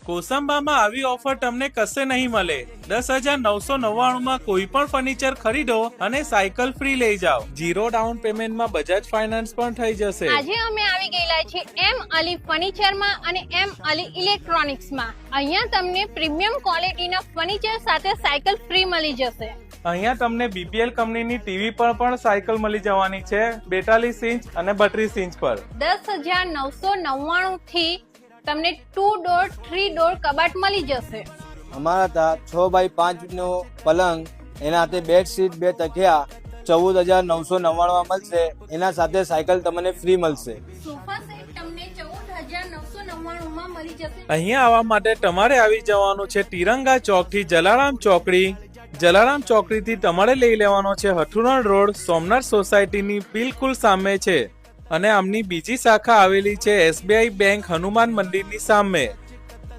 કોસંબામાં આવી ઓફર તમને કશે નહીં મળે। 10,999 માં કોઈ પણ ફર્નિચર ખરીદો અને સાયકલ ફ્રી લઈ જાઓ। 0 ડાઉન પેમેન્ટમાં બજાજ ફાઇનાન્સ પણ થઈ જશે। આજે અમે આવી ગયેલા છે એમ અલી ફર્નિચરમાં અને એમ અલી ઇલેક્ટ્રોનિક્સમાં। અહીંયા તમને પ્રીમિયમ ક્વોલિટીના ફર્નિચર સાથે સાયકલ ફ્રી મળી જશે। અહીંયા તમને BPL કંપનીની ટીવી પર પણ સાયકલ મળી જવાની છે 42 ઇંચ અને 32 ઇંચ પર। 10,999 થી તમને 2 ડોર 3 ડોર કબાટ મળી જશે। અમારા ત્યાં 6x5 નો પલંગ, એના સાથે બેડશીટ, 2 તકિયા 14,999 મળશે। એના સાથે સાયકલ તમને ફ્રી મળશે। સોફા સેટ તમને 14,999 માં મળી જશે। અહીંયા આવવા માટે તમારે આવી જવાનું છે તિરંગા ચોક થી જલારામ ચોકડી। જલારામ ચોકડીથી તમારે લઈ લેવાનો છે હઠુરણ રોડ, સોમનાથ સોસાયટીની બિલકુલ સામે છે અને આમની બીજી શાખા આવેલી છે SBI બેંક હનુમાન મંદિરની સામે।